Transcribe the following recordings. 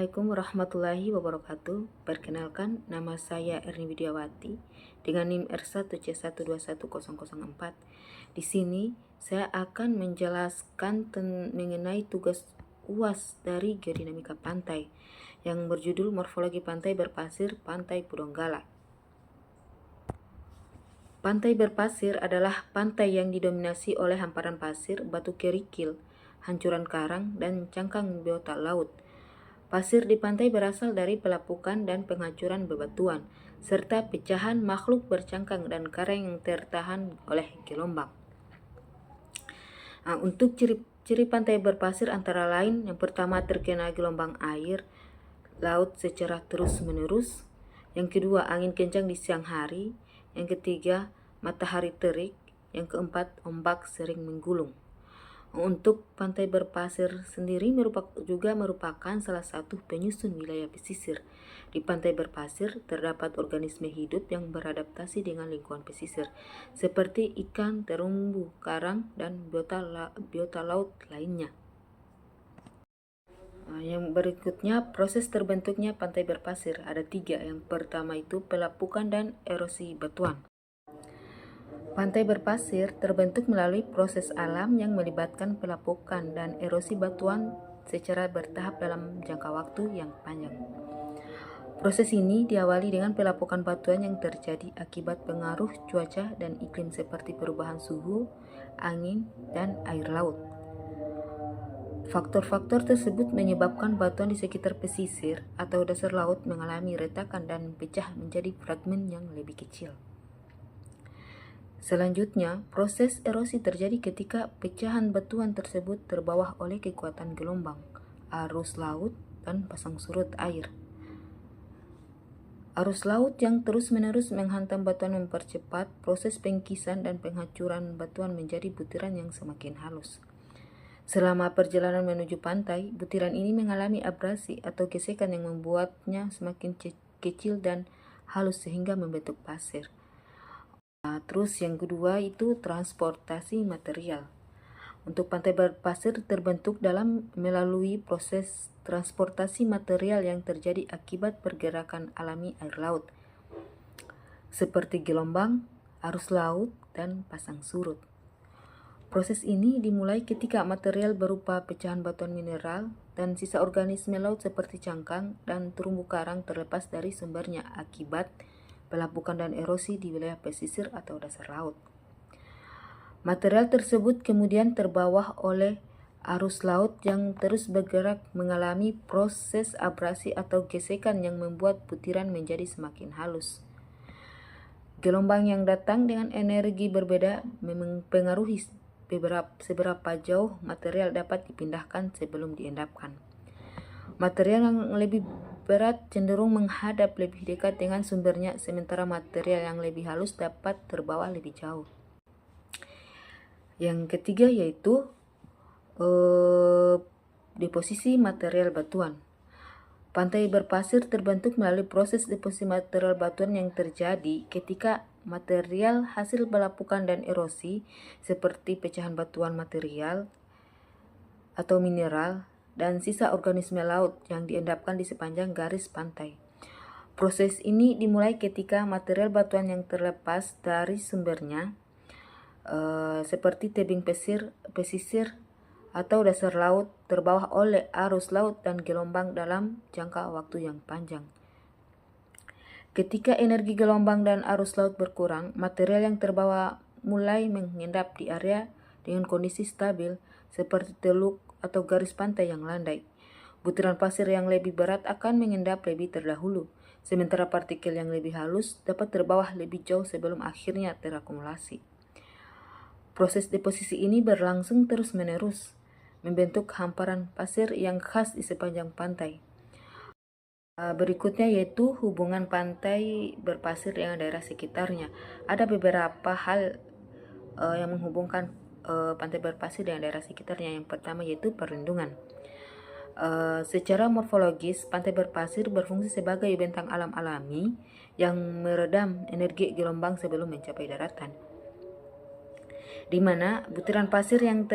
Assalamualaikum warahmatullahi wabarakatuh. Perkenalkan, nama saya Erni Widiawati dengan NIM R1C121004. Di sini saya akan menjelaskan mengenai tugas UAS dari geodinamika pantai yang berjudul Morfologi Pantai Berpasir Pantai Pudonggala. Pantai berpasir adalah pantai yang didominasi oleh hamparan pasir, batu kerikil, hancuran karang, dan cangkang biota laut. Pasir di pantai berasal dari pelapukan dan penghancuran bebatuan, serta pecahan makhluk bercangkang dan karang yang tertahan oleh gelombang. Untuk ciri pantai berpasir antara lain, yang pertama terkena gelombang air laut secara terus-menerus, yang kedua angin kencang di siang hari, yang ketiga matahari terik, yang keempat ombak sering menggulung. Untuk pantai berpasir sendiri juga merupakan salah satu penyusun wilayah pesisir. Di pantai berpasir terdapat organisme hidup yang beradaptasi dengan lingkungan pesisir, seperti ikan, terumbu karang, dan biota laut lainnya. Yang berikutnya, proses terbentuknya pantai berpasir ada 3. Yang pertama itu pelapukan dan erosi batuan. Pantai berpasir terbentuk melalui proses alam yang melibatkan pelapukan dan erosi batuan secara bertahap dalam jangka waktu yang panjang. Proses ini diawali dengan pelapukan batuan yang terjadi akibat pengaruh cuaca dan iklim seperti perubahan suhu, angin, dan air laut. Faktor-faktor tersebut menyebabkan batuan di sekitar pesisir atau dasar laut mengalami retakan dan pecah menjadi fragmen yang lebih kecil. Selanjutnya, proses erosi terjadi ketika pecahan batuan tersebut terbawa oleh kekuatan gelombang, arus laut, dan pasang surut air. Arus laut yang terus-menerus menghantam batuan mempercepat proses pengkisan dan penghancuran batuan menjadi butiran yang semakin halus. Selama perjalanan menuju pantai, butiran ini mengalami abrasi atau gesekan yang membuatnya semakin kecil dan halus sehingga membentuk pasir. Terus yang kedua itu transportasi material. Untuk pantai berpasir terbentuk melalui proses transportasi material yang terjadi akibat pergerakan alami air laut, seperti gelombang, arus laut, dan pasang surut. Proses ini dimulai ketika material berupa pecahan batuan mineral dan sisa organisme laut seperti cangkang dan terumbu karang terlepas dari sumbernya akibat pelapukan dan erosi di wilayah pesisir atau dasar laut. Material tersebut kemudian terbawa oleh arus laut yang terus bergerak mengalami proses abrasi atau gesekan yang membuat butiran menjadi semakin halus. Gelombang yang datang dengan energi berbeda mempengaruhi seberapa jauh material dapat dipindahkan sebelum diendapkan. Material yang lebih berat cenderung menghadap lebih dekat dengan sumbernya, sementara material yang lebih halus dapat terbawa lebih jauh. Yang ketiga yaitu deposisi material batuan. Pantai berpasir terbentuk melalui proses deposisi material batuan yang terjadi ketika material hasil pelapukan dan erosi seperti pecahan batuan material atau mineral dan sisa organisme laut yang diendapkan di sepanjang garis pantai. Proses ini dimulai ketika material batuan yang terlepas dari sumbernya seperti tebing pesisir atau dasar laut terbawa oleh arus laut dan gelombang dalam jangka waktu yang panjang. Ketika energi gelombang dan arus laut berkurang, material yang terbawa mulai mengendap di area dengan kondisi stabil seperti teluk atau garis pantai yang landai. Butiran pasir yang lebih berat akan mengendap lebih terdahulu, sementara partikel yang lebih halus dapat terbawa lebih jauh sebelum akhirnya terakumulasi. Proses deposisi ini berlangsung terus-menerus, membentuk hamparan pasir yang khas di sepanjang pantai. Berikutnya yaitu hubungan pantai berpasir dengan daerah sekitarnya. Ada beberapa hal yang menghubungkan pantai berpasir dengan daerah sekitarnya. Yang pertama yaitu perlindungan. Secara morfologis, pantai berpasir berfungsi sebagai bentang alam alami yang meredam energi gelombang sebelum mencapai daratan, di mana butiran pasir yang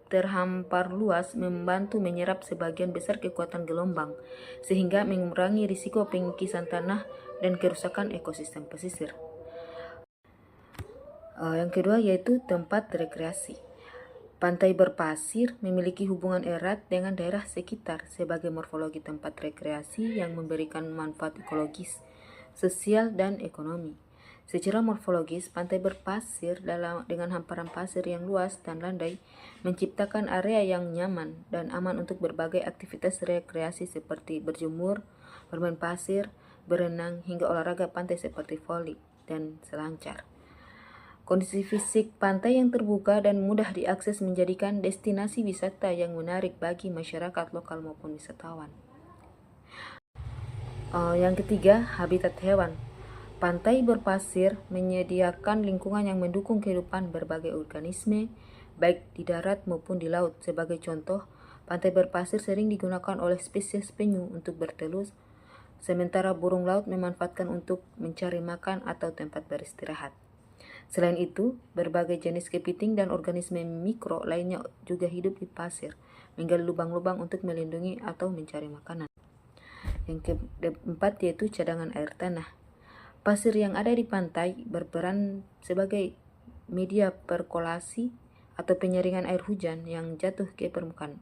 terhampar luas membantu menyerap sebagian besar kekuatan gelombang, sehingga mengurangi risiko pengkisan tanah dan kerusakan ekosistem pesisir. Yang kedua yaitu tempat rekreasi. Pantai berpasir memiliki hubungan erat dengan daerah sekitar sebagai morfologi tempat rekreasi yang memberikan manfaat ekologis, sosial, dan ekonomi. Secara morfologis, pantai berpasir dengan hamparan pasir yang luas dan landai menciptakan area yang nyaman dan aman untuk berbagai aktivitas rekreasi seperti berjemur, bermain pasir, berenang, hingga olahraga pantai seperti voli dan selancar. Kondisi fisik pantai yang terbuka dan mudah diakses menjadikan destinasi wisata yang menarik bagi masyarakat lokal maupun wisatawan. Yang ketiga, habitat hewan. Pantai berpasir menyediakan lingkungan yang mendukung kehidupan berbagai organisme, baik di darat maupun di laut. Sebagai contoh, pantai berpasir sering digunakan oleh spesies penyu untuk bertelur, sementara burung laut memanfaatkan untuk mencari makan atau tempat beristirahat. Selain itu, berbagai jenis kepiting dan organisme mikro lainnya juga hidup di pasir, menggali lubang-lubang untuk melindungi atau mencari makanan. Yang keempat yaitu cadangan air tanah. Pasir yang ada di pantai berperan sebagai media perkolasi atau penyaringan air hujan yang jatuh ke permukaan.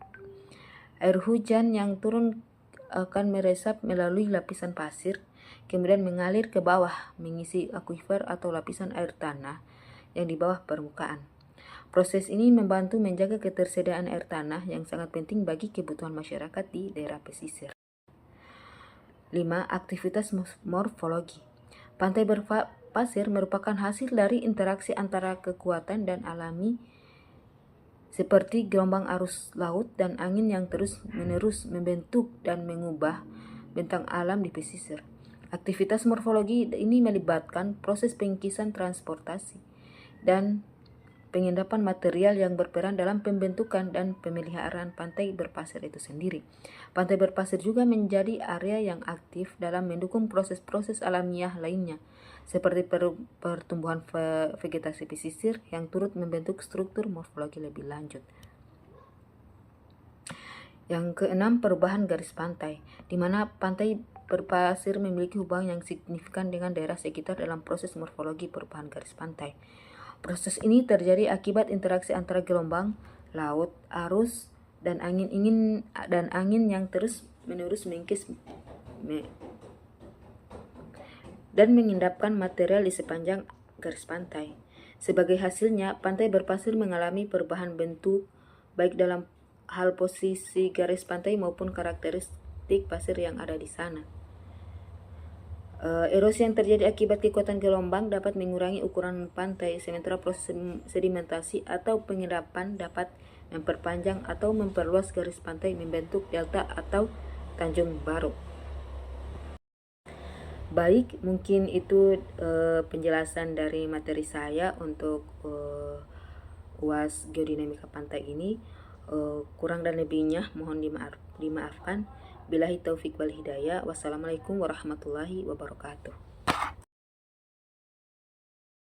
Air hujan yang turun akan meresap melalui lapisan pasir, kemudian mengalir ke bawah, mengisi akuifer atau lapisan air tanah yang di bawah permukaan. Proses ini membantu menjaga ketersediaan air tanah yang sangat penting bagi kebutuhan masyarakat di daerah pesisir. 5. Aktivitas morfologi. Pantai berpasir merupakan hasil dari interaksi antara kekuatan dan alami seperti gelombang arus laut dan angin yang terus-menerus membentuk dan mengubah bentang alam di pesisir. Aktivitas morfologi ini melibatkan proses pengkisan transportasi dan pengendapan material yang berperan dalam pembentukan dan pemeliharaan pantai berpasir itu sendiri. Pantai berpasir juga menjadi area yang aktif dalam mendukung proses-proses alamiah lainnya, seperti pertumbuhan vegetasi pesisir yang turut membentuk struktur morfologi lebih lanjut. Yang keenam, perubahan garis pantai, di mana pantai berpasir memiliki hubungan yang signifikan dengan daerah sekitar dalam proses morfologi perubahan garis pantai. Proses ini terjadi akibat interaksi antara gelombang, laut, arus, dan angin yang terus-menerus mengikis dan mengendapkan material di sepanjang garis pantai. Sebagai hasilnya, pantai berpasir mengalami perubahan bentuk baik dalam hal posisi garis pantai maupun karakteristik pasir yang ada di sana. Erosi yang terjadi akibat kekuatan gelombang dapat mengurangi ukuran pantai, sementara proses sedimentasi atau pengendapan dapat memperpanjang atau memperluas garis pantai membentuk delta atau tanjung baru. Baik, mungkin itu penjelasan dari materi saya untuk UAS Geodinamika Pantai ini. Kurang dan lebihnya mohon dimaafkan. Billahi taufik wal hidayah. Wassalamualaikum warahmatullahi wabarakatuh.